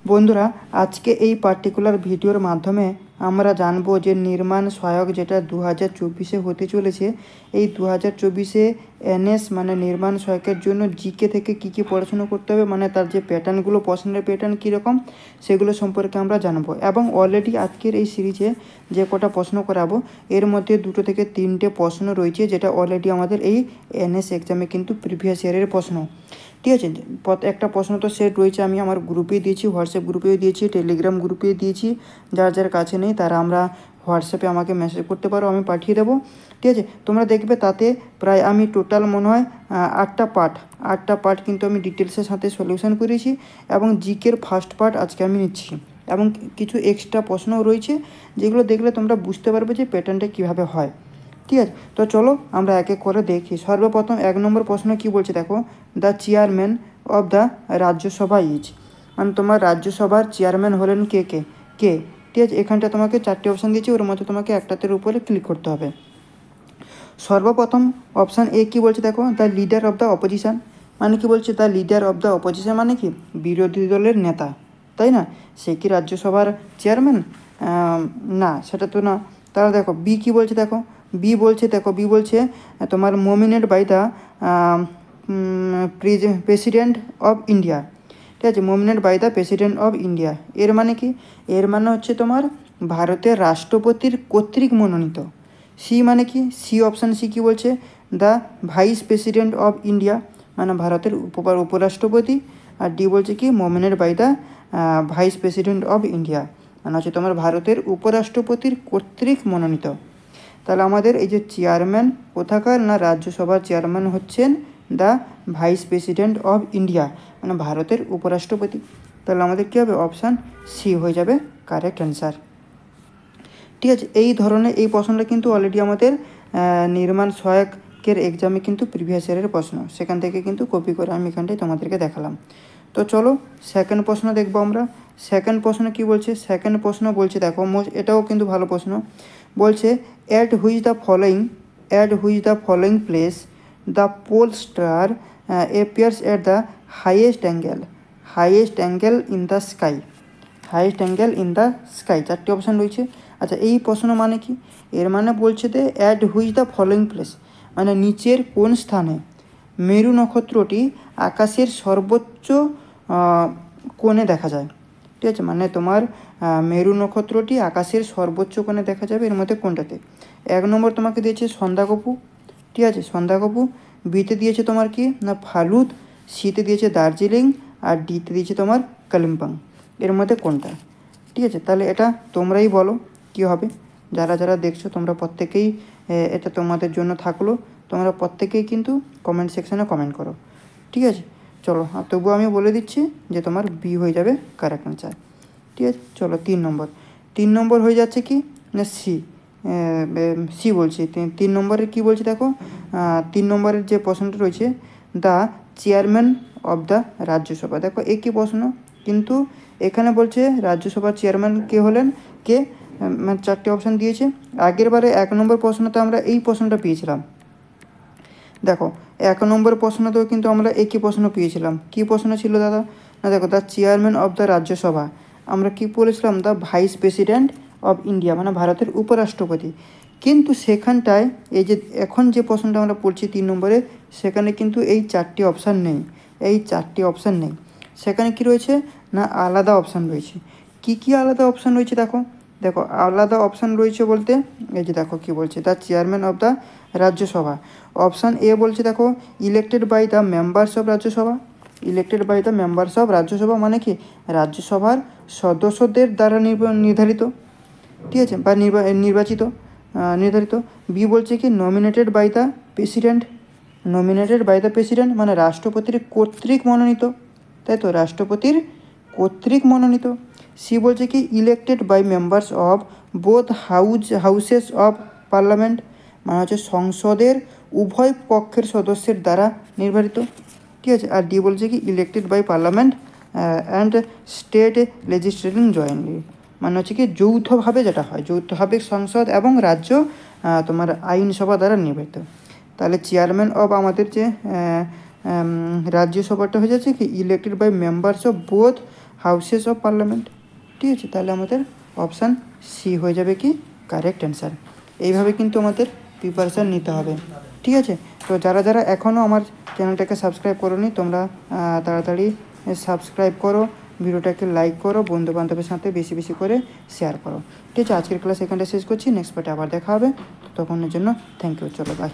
বন্ধুরা, আজকে এই পার্টিকুলার ভিডিওর মাধ্যমে আমরা জানবো যে নির্মাণ সহায়ক যেটা 2024-এ হতে চলেছে, এই 2024-এ এনএস মানে নির্মাণ সহায়কের জন্য জিকে থেকে কি কি পড়াশুনো করতে হবে, মানে তার যে প্যাটার্নগুলো, প্রশ্নের প্যাটার্ন কীরকম, সেগুলো সম্পর্কে আমরা জানবো। এবং অলরেডি আজকের এই সিরিজে যে কটা প্রশ্ন করাবো এর মধ্যে 2 থেকে 3টে প্রশ্ন রয়েছে, যেটা অলরেডি আমাদের এই এনএস এক্সামে কিন্তু প্রিভিয়াস ইয়ারের প্রশ্ন। ঠিক আছে, একটা প্রশ্ন তো সেট রয়েছে, আমি আমার গ্রুপে দিয়েছি, হোয়াটসঅ্যাপ গ্রুপেও দিয়েছি, টেলিগ্রাম গ্রুপে দিয়েছি। যার যার কাছে নেই তারা আমরা হোয়াটসঅ্যাপে আমাকে মেসেজ করতে পারো, আমি পাঠিয়ে দেবো। ঠিক আছে, তোমরা দেখবে তাতে প্রায় আমি টোটাল মনে হয় 8টা পার্ট কিন্তু আমি ডিটেলসের সাথে সলিউশন করেছি, এবং জিকের ফার্স্ট পার্ট আজকে আমি নিচ্ছি, এবং কিছু এক্সট্রা প্রশ্নও রয়েছে যেগুলো দেখলে তোমরা বুঝতে পারবে যে প্যাটার্নটা কীভাবে হয়। ঠিক আছে, তো চলো আমরা এক এক করে দেখি। সর্বপ্রথম 1 নম্বর প্রশ্ন কি বলছে দেখো, the chairman of the Rajya Sabha is, মানে তোমার রাজ্যসভার চেয়ারম্যান হলেন কে কে কে ঠিক আছে, এখানটা তোমাকে 4টে অপশান দিয়েছি, ওর মধ্যে তোমাকে একটাতের উপরে ক্লিক করতে হবে। সর্বপ্রথম অপশান এ কি বলছে দেখো, the leader of the opposition, মানে কি বলছে the leader of the opposition মানে কি বিরোধী দলের নেতা, তাই না? সে কি রাজ্যসভার চেয়ারম্যান? না, সেটা তো না। তাহলে দেখো বি কি বলছে দেখো, বি বলছে তোমার nominate by the president of India. ঠিক আছে, nominate by the president of India, এর মানে কি? এর মানে হচ্ছে তোমার ভারতের রাষ্ট্রপতির কর্তৃক মনোনীত। সি মানে কি? সি অপশান সি কী বলছে, the vice president of India, মানে ভারতের উপরাষ্ট্রপতি। আর ডি বলছে কি nominate by the vice president of India, মানে হচ্ছে তোমার ভারতের উপরাষ্ট্রপতির কর্তৃক মনোনীত। তাহলে আমাদের এই যে চেয়ারম্যান কোথাকার, না রাজ্যসভার চেয়ারম্যান হচ্ছেন the vice president of India, মানে ভারতের উপরাষ্ট্রপতি। তাহলে আমাদের কী হবে, অপশান সি হয়ে যাবে কারেক্ট অ্যান্সার। ঠিক আছে, এই ধরনের এই প্রশ্নটা কিন্তু অলরেডি আমাদের নির্মাণ সহায়কের এক্সামে কিন্তু প্রিভিয়াস ইয়ারের প্রশ্ন, সেখান থেকে কিন্তু কপি করে আমি এখানটায় তোমাদেরকে দেখালাম। তো চলো সেকেন্ড প্রশ্ন দেখবো আমরা। সেকেন্ড প্রশ্ন কি বলছে, সেকেন্ড প্রশ্ন বলছে দেখো, এটাও কিন্তু ভালো প্রশ্ন। বলছে at which the following place the pole star appears at the highest angle in the sky. Highest angle in the sky, 4টে অপশান রয়েছে। আচ্ছা, এই প্রশ্ন মানে কি? এর মানে বলছে যে at which the following place, মানে নিচের কোন স্থানে মেরু নক্ষত্রটি আকাশের সর্বোচ্চ কোণে দেখা যায়। ঠিক আছে, মানে তোমার মেরু নক্ষত্রটি আকাশের সর্বোচ্চ কোণে দেখা যাবে, এর মধ্যে কোনটাতে? 1 নম্বর তোমাকে দিয়েছে সন্ধ্যাকপু, ঠিক আছে সন্ধ্যাকপু। বিতে দিয়েছে তোমার কি না ফালুত, সিতে দিয়েছে দার্জিলিং, আর ডিতে দিয়েছে তোমার কালিম্পং, এর মধ্যে কোনটা? ঠিক আছে, তাহলে এটা তোমরাই বলো কী হবে। যারা যারা দেখছো তোমরা প্রত্যেকেই, এটা তোমাদের জন্য থাকলো, তোমরা প্রত্যেকেই কিন্তু কমেন্ট সেকশানে কমেন্ট করো। ঠিক আছে, চলো, আর তবুও আমি বলে দিচ্ছি যে তোমার বি হয়ে যাবে কারেক্ট অ্যান্সার। ঠিক আছে, চলো 3 নম্বর হয়ে যাচ্ছে কি না সি বলছি। 3 নম্বরের কী বলছে দেখো, 3 নম্বরের যে প্রশ্নটা রয়েছে, the chairman of the Rajya Sabha. দেখো একই প্রশ্ন, কিন্তু এখানে বলছে রাজ্যসভার চেয়ারম্যান কে হলেন, কে, মানে 4টে অপশান দিয়েছে। আগের বারে 1 নম্বর প্রশ্নতে আমরা এই প্রশ্নটা পেয়েছিলাম। দেখো 1 নম্বর প্রশ্নতেও কিন্তু আমরা একই প্রশ্ন পেয়েছিলাম। কী প্রশ্ন ছিল দাদা? না দেখো, the chairman of the Rajya Sabha, আমরা কি বলেছিলাম, the vice president of India, মানে ভারতের উপরাষ্ট্রপতি। কিন্তু সেখানটায় এই যে এখন যে প্রশ্নটা আমরা পড়ছি 3 নম্বরে, সেখানে কিন্তু এই 4টি অপশান নেই, সেখানে কি রয়েছে না আলাদা অপশান রয়েছে। কি আলাদা অপশান রয়েছে দেখো, আলাদা অপশান রয়েছে বলতে এই যে দেখো কি বলছে, the chairman of the Rajya Sabha. Option A বলছে দেখো elected by the members of Rajya Sabha, মানে কি রাজ্যসভার সদস্যদের দ্বারা নির্ধারিত, ঠিক আছে, বা নির্ধারিত। বি বলছে কি নমিনেটেড বাই দ্য প্রেসিডেন্ট, মানে রাষ্ট্রপতির কর্তৃক মনোনীত, তাই তো, রাষ্ট্রপতির কর্তৃক মনোনীত। সি বলছে কি elected by members of both houses of parliament, মানে হচ্ছে সংসদের উভয় পক্ষের সদস্যের দ্বারা নির্বাচিত, ঠিক আছে। আর ডি বলছে কি elected by parliament and state legislating jointly, মানে হচ্ছে কি যৌথভাবে যেটা হয়, যৌথভাবে সংসদ এবং রাজ্য তোমার আইনসভা দ্বারা নির্বাচিত। তাহলে চেয়ারম্যান অফ আমাদের যে রাজ্যসভাটা হয়ে যাচ্ছে কি elected by members of both houses of parliament. ঠিক আছে, তাহলে আমাদের অপশান সি হয়ে যাবে কি কারেক্ট অ্যান্সার। এইভাবে কিন্তু আমাদের প্রিপারেশান নিতে হবে। ঠিক আছে, তো যারা যারা এখনও আমার চ্যানেলটাকে সাবস্ক্রাইব করোনি তোমরা তাড়াতাড়ি সাবস্ক্রাইব করো, ভিডিওটাকে লাইক করো, বন্ধু বান্ধবের সাথে বেশি বেশি করে শেয়ার করো। ঠিক আছে, আজকের ক্লাস এখানটা শেষ করছি, নেক্সট পার্টে আবার দেখা হবে। তখনের জন্য থ্যাংক ইউ, চলো বাই।